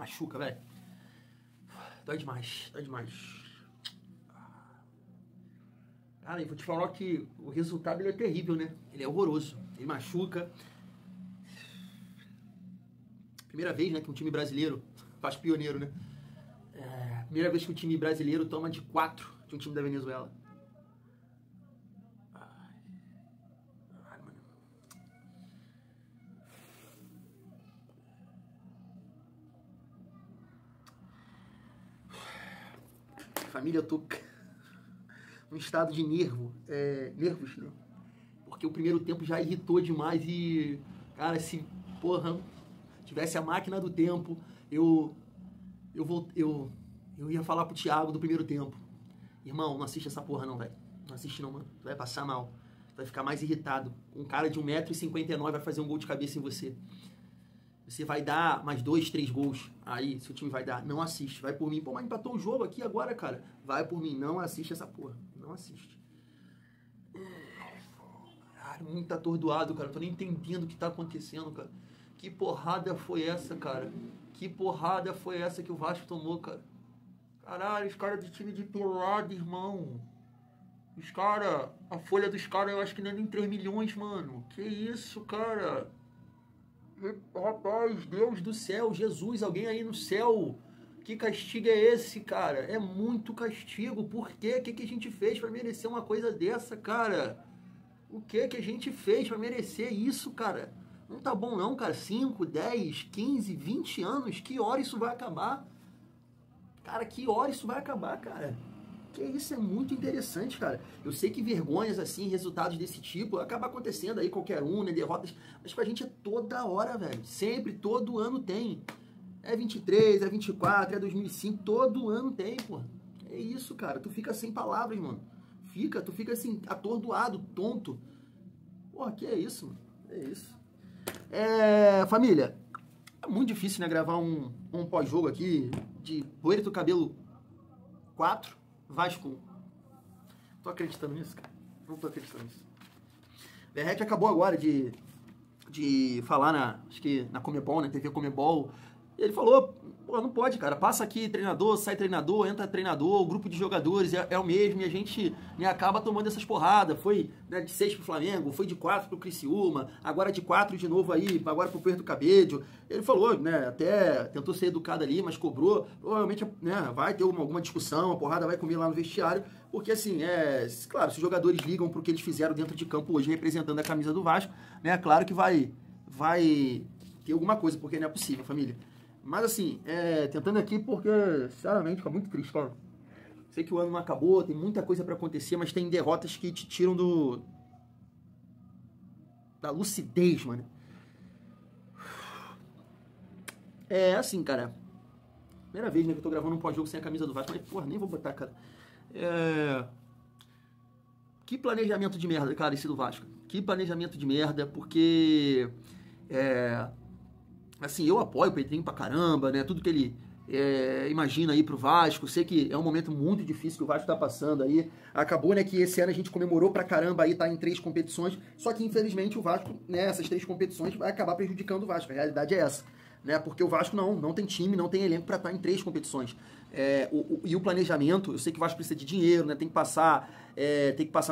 Machuca, velho. Dói demais, dói demais. Cara, eu vou te falar que o resultado ele é terrível, né? Ele é horroroso. Ele machuca. Primeira vez, né, que um time brasileiro, faz pioneiro, né? Primeira vez que um time brasileiro toma de 4 de um time da Venezuela. Ai, mano. Família, eu tô num estado de nervos, né? Porque o primeiro tempo já irritou demais e, cara, se, porra, tivesse a máquina do tempo, eu ia falar pro Thiago do primeiro tempo: irmão, não assiste essa porra não, velho. Não assiste não, mano. Tu vai passar mal. Tu vai ficar mais irritado. Um cara de 1,59 m vai fazer um gol de cabeça em você. Você vai dar mais 2, 3 gols. Aí, seu time vai dar. Não assiste. Vai por mim. Pô, mas empatou o jogo aqui agora, cara. Vai por mim. Não assiste essa porra. Não assiste. Cara, muito atordoado, cara. Não tô nem entendendo o que tá acontecendo, cara. Que porrada foi essa, cara? Que porrada foi essa que o Vasco tomou, cara? Caralho, os caras do time de pelado, irmão. Os caras, a folha dos caras eu acho que não é nem 3 milhões, mano. Que isso, cara? Rapaz, Deus do céu, Jesus, alguém aí no céu. Que castigo é esse, cara? É muito castigo. Por quê? O que a gente fez pra merecer uma coisa dessa, cara? O que a gente fez pra merecer isso, cara? Não tá bom não, cara. 5, 10, 15, 20 anos. Que hora isso vai acabar? Cara, que hora isso vai acabar, cara? Que isso é muito interessante, cara. Eu sei que vergonhas assim, resultados desse tipo, acaba acontecendo aí qualquer um, né? Derrotas. Mas pra gente é toda hora, velho. Sempre, todo ano tem. É 23, é 24, é 2005, todo ano tem, pô. É isso, cara. Tu fica sem palavras, mano. Tu fica assim, atordoado, tonto. Porra, que é isso, mano? É isso. Família, é muito difícil, né, gravar um pós-jogo aqui de Poeira do Cabelo 4, Vasco 1. Tô acreditando nisso, cara. Não tô acreditando nisso. Verrete acabou agora de falar acho que na Comebol, né, TV Comebol. E ele falou: pô, não pode, cara. Passa aqui treinador, sai treinador, entra treinador, o grupo de jogadores é o mesmo e a gente, né, acaba tomando essas porradas. Foi, né, de 6 pro Flamengo, foi de 4 pro Criciúma, agora de 4 de novo aí, agora pro Puerto Cabello. Ele falou, né, até tentou ser educado ali, mas cobrou. Provavelmente, né, vai ter alguma discussão, a porrada vai comer lá no vestiário, porque assim, claro, se os jogadores ligam pro que eles fizeram dentro de campo hoje, representando a camisa do Vasco, né, claro que vai ter alguma coisa, porque não é possível, família. Mas assim, tentando aqui porque, sinceramente, fica muito triste, cara. Sei que o ano não acabou, tem muita coisa pra acontecer, mas tem derrotas que te tiram da lucidez, mano. Assim, cara. Primeira vez, né, que eu tô gravando um pós-jogo sem a camisa do Vasco, mas, porra, nem vou botar, cara. Que planejamento de merda, cara, esse do Vasco. Que planejamento de merda, porque... assim, eu apoio o Pedrinho pra caramba, né? Tudo que ele imagina aí pro Vasco. Sei que é um momento muito difícil que o Vasco tá passando aí. Acabou, né, que esse ano a gente comemorou pra caramba aí, tá em 3 competições. Só que, infelizmente, o Vasco, né, essas 3 competições vai acabar prejudicando o Vasco. A realidade é essa, né? Porque o Vasco não tem time, não tem elenco pra estar em 3 competições. E o planejamento, eu sei que o Vasco precisa de dinheiro, né? Tem que passar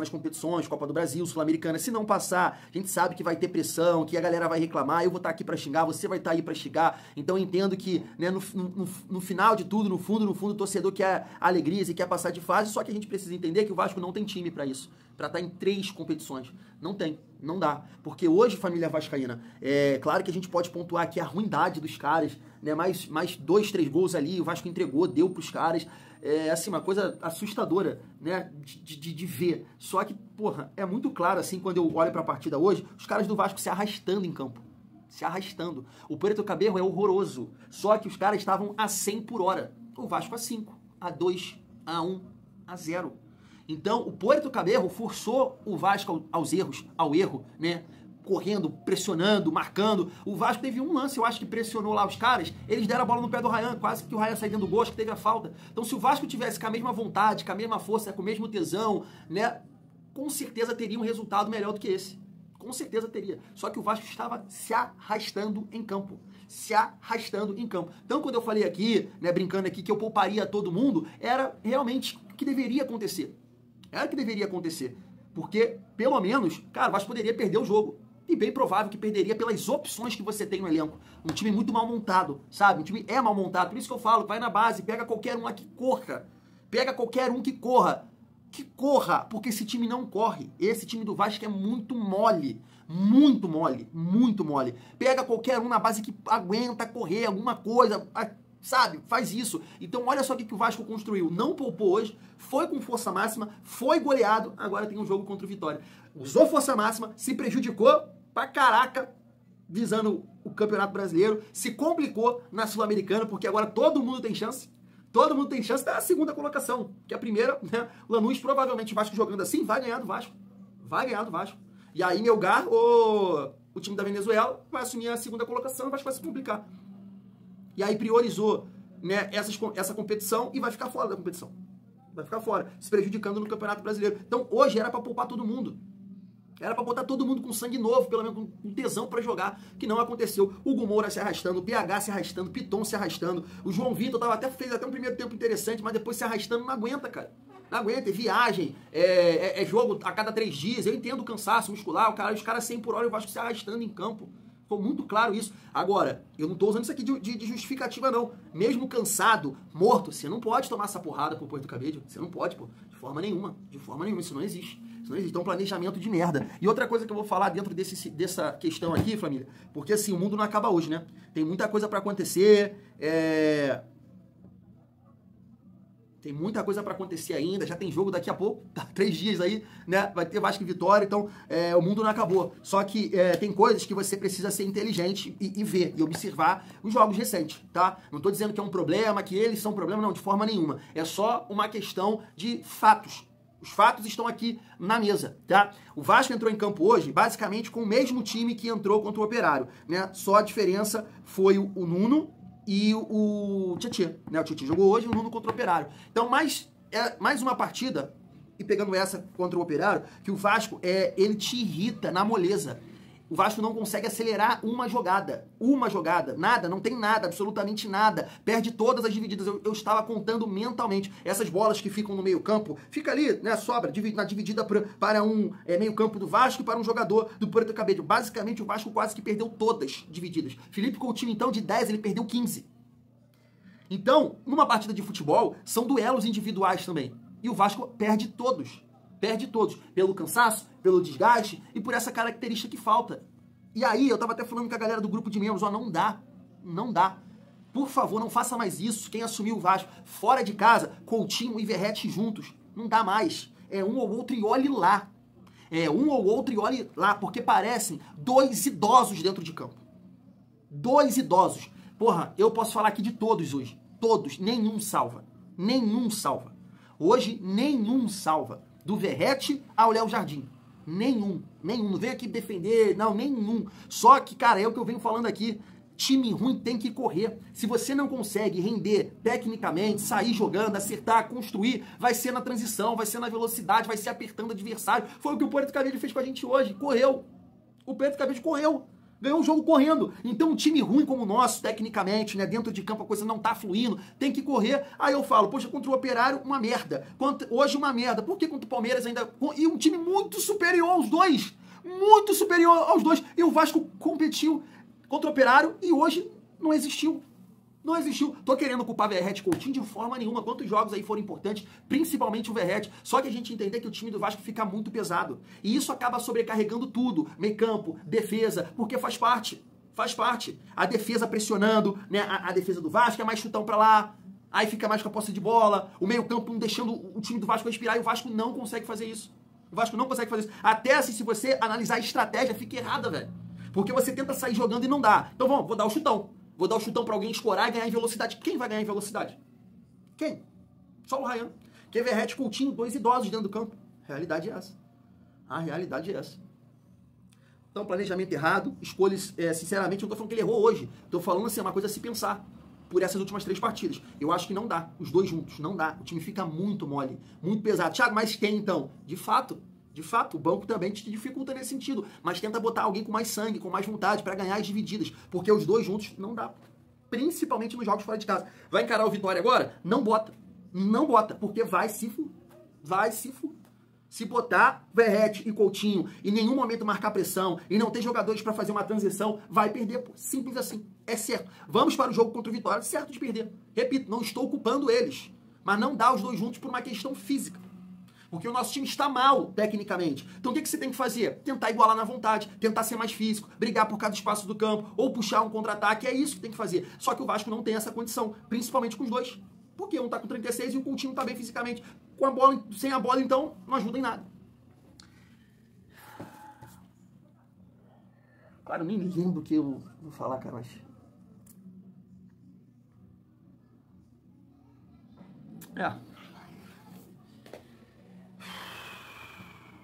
nas competições, Copa do Brasil, Sul-Americana. Se não passar, a gente sabe que vai ter pressão, que a galera vai reclamar, eu vou estar aqui pra xingar, você vai estar aí pra xingar. Então eu entendo que, né, no final de tudo, no fundo, o torcedor quer alegrias e quer passar de fase, só que a gente precisa entender que o Vasco não tem time pra isso, pra estar em 3 competições. Não tem, não dá. Porque hoje, família vascaína, claro que a gente pode pontuar aqui a ruindade dos caras, né? Mais 2, 3 gols ali, o Vasco entregou, deu pros caras. Assim, uma coisa assustadora, né, de ver. Só que, porra, é muito claro, assim, quando eu olho pra partida hoje, os caras do Vasco se arrastando em campo. Se arrastando. O Puerto Cabello é horroroso. Só que os caras estavam a 100 por hora. O Vasco a 5, a 2, a 1, a 0. Então, o Puerto Cabello forçou o Vasco ao erro, né? Correndo, pressionando, marcando. O Vasco teve um lance, eu acho que pressionou lá os caras, eles deram a bola no pé do Ryan, quase que o Ryan saiu dentro do gol, acho que teve a falta. Então, se o Vasco tivesse com a mesma vontade, com a mesma força, com o mesmo tesão, né, com certeza teria um resultado melhor do que esse. Com certeza teria. Só que o Vasco estava se arrastando em campo. Se arrastando em campo. Então, quando eu falei aqui, né, brincando aqui, que eu pouparia todo mundo, era realmente o que deveria acontecer. Era o que deveria acontecer. Porque, pelo menos, cara, o Vasco poderia perder o jogo. E bem provável que perderia pelas opções que você tem no elenco. Um time muito mal montado, sabe? Um time é mal montado. Por isso que eu falo, vai na base, pega qualquer um lá que corra. Pega qualquer um que corra. Que corra, porque esse time não corre. Esse time do Vasco é muito mole. Muito mole, muito mole. Pega qualquer um na base que aguenta correr alguma coisa, sabe? Faz isso. Então olha só o que o Vasco construiu. Não poupou hoje, foi com força máxima, foi goleado, agora tem um jogo contra o Vitória. Usou força máxima, se prejudicou pra caraca, visando o Campeonato Brasileiro, se complicou na Sul-Americana, porque agora todo mundo tem chance. Todo mundo tem chance da segunda colocação, que a primeira, né? Lanús, provavelmente o Vasco jogando assim, vai ganhar do Vasco. Vai ganhar do Vasco. E aí Melgar, o time da Venezuela, vai assumir a segunda colocação e o Vasco vai se complicar. E aí priorizou, né, essa competição e vai ficar fora da competição. Vai ficar fora, se prejudicando no Campeonato Brasileiro. Então hoje era pra poupar todo mundo. Era pra botar todo mundo com sangue novo, pelo menos com tesão pra jogar, que não aconteceu. O Hugo Moura se arrastando, o PH se arrastando, o Piton se arrastando, o João Vitor fez até um primeiro tempo interessante, mas depois se arrastando, não aguenta, cara. Não aguenta, é viagem, é jogo a cada 3 dias, eu entendo o cansaço muscular, os caras 100 por hora e o Vasco se arrastando em campo. Ficou muito claro isso. Agora, eu não tô usando isso aqui de justificativa, não. Mesmo cansado, morto, você não pode tomar essa porrada pro Porto Cabedelo. Você não pode, pô. De forma nenhuma. De forma nenhuma. Isso não existe. Isso não existe. Então, planejamento de merda. E outra coisa que eu vou falar dentro dessa questão aqui, família, porque assim, o mundo não acaba hoje, né? Tem muita coisa pra acontecer, Tem muita coisa pra acontecer ainda, já tem jogo daqui a pouco, 3 dias aí, né? Vai ter Vasco e Vitória, então o mundo não acabou. Só que tem coisas que você precisa ser inteligente e ver, e observar os jogos recentes, tá? Não tô dizendo que é um problema, que eles são um problema, não, de forma nenhuma. É só uma questão de fatos. Os fatos estão aqui na mesa, tá? O Vasco entrou em campo hoje, basicamente, com o mesmo time que entrou contra o Operário, né? Só a diferença foi o Nuno e o Tietê, né? O Tietê jogou hoje e o Nuno contra o Operário. Então, mais uma partida, e pegando essa contra o Operário, que o Vasco, ele te irrita na moleza. O Vasco não consegue acelerar uma jogada, nada, não tem nada, absolutamente nada, perde todas as divididas. Eu estava contando mentalmente, essas bolas que ficam no meio campo, fica ali, né, sobra, na dividida para um meio campo do Vasco e para um jogador do Porto Cabedelo. Basicamente o Vasco quase que perdeu todas divididas. Felipe Coutinho então de 10, ele perdeu 15. Então, numa partida de futebol, são duelos individuais também, e o Vasco perde todos. Perde todos, pelo cansaço, pelo desgaste e por essa característica que falta. E aí, eu tava até falando com a galera do grupo de membros, não dá. Por favor, não faça mais isso. Quem assumiu o Vasco fora de casa, Coutinho e Verratti juntos, não dá mais. É um ou outro e olhe lá. Porque parecem 2 idosos dentro de campo. 2 idosos. Porra, eu posso falar aqui de todos hoje. Todos, nenhum salva. Hoje, nenhum salva. Do Verratti ao Léo Jardim. Nenhum. Não vem aqui defender, não, nenhum. Só que, cara, é o que eu venho falando aqui. Time ruim tem que correr. Se você não consegue render tecnicamente, sair jogando, acertar, construir, vai ser na transição, vai ser na velocidade, vai ser apertando o adversário. Foi o que o Porto Cabedelo fez com a gente hoje. Correu. O Porto Cabedelo correu. Ganhou o jogo correndo. Então um time ruim como o nosso, tecnicamente, né, dentro de campo a coisa não tá fluindo, tem que correr. Aí eu falo, poxa, contra o Operário, uma merda. Hoje uma merda. Por que contra o Palmeiras ainda... E um time muito superior aos dois. Muito superior aos dois. E o Vasco competiu contra o Operário e hoje não existiu. Não existiu. Tô querendo culpar Verratti e Coutinho de forma nenhuma. Quantos jogos aí foram importantes, principalmente o Verratti. Só que a gente entender que o time do Vasco fica muito pesado. E isso acaba sobrecarregando tudo. Meio campo, defesa, porque faz parte. A defesa pressionando, né? A defesa do Vasco é mais chutão pra lá. Aí fica mais com a posse de bola. O meio campo não deixando o time do Vasco respirar. E o Vasco não consegue fazer isso. Até assim, se você analisar a estratégia, fica errada, velho. Porque você tenta sair jogando e não dá. Então vou dar o chutão. Vou dar o chutão pra alguém escorar e ganhar em velocidade. Quem vai ganhar em velocidade? Quem? Só o Ryan. Que Verratti, Coutinho, 2 idosos dentro do campo. A realidade é essa. Então, planejamento errado, escolhas, sinceramente, eu não tô falando que ele errou hoje. Tô falando assim, é uma coisa a se pensar. Por essas últimas 3 partidas. Eu acho que não dá. Os dois juntos, não dá. O time fica muito mole, muito pesado. Thiago, mas quem então? De fato, De fato, o banco também te dificulta nesse sentido, mas tenta botar alguém com mais sangue, com mais vontade, para ganhar as divididas, porque os dois juntos não dá, principalmente nos jogos fora de casa. Vai encarar o Vitória agora? Não bota. Não bota, porque vai se Se botar Verratti e Coutinho em nenhum momento marcar pressão e não ter jogadores para fazer uma transição, vai perder, pô. Simples assim. É certo. Vamos para o jogo contra o Vitória, certo de perder. Repito, não estou culpando eles, mas não dá os dois juntos por uma questão física. Porque o nosso time está mal, tecnicamente. Então o que você tem que fazer? Tentar igualar na vontade, tentar ser mais físico, brigar por cada espaço do campo, ou puxar um contra-ataque, é isso que tem que fazer. Só que o Vasco não tem essa condição, principalmente com os dois. Porque um tá com 36 e o Coutinho tá bem fisicamente. Com a bola, sem a bola, então, não ajuda em nada. Claro, eu nem lembro o que eu vou falar, cara, mas...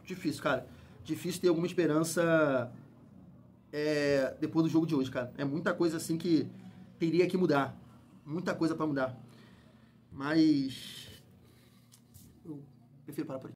Difícil, cara. Difícil ter alguma esperança depois do jogo de hoje, cara. É muita coisa assim que teria que mudar. Muita coisa pra mudar. Mas eu prefiro parar por aqui.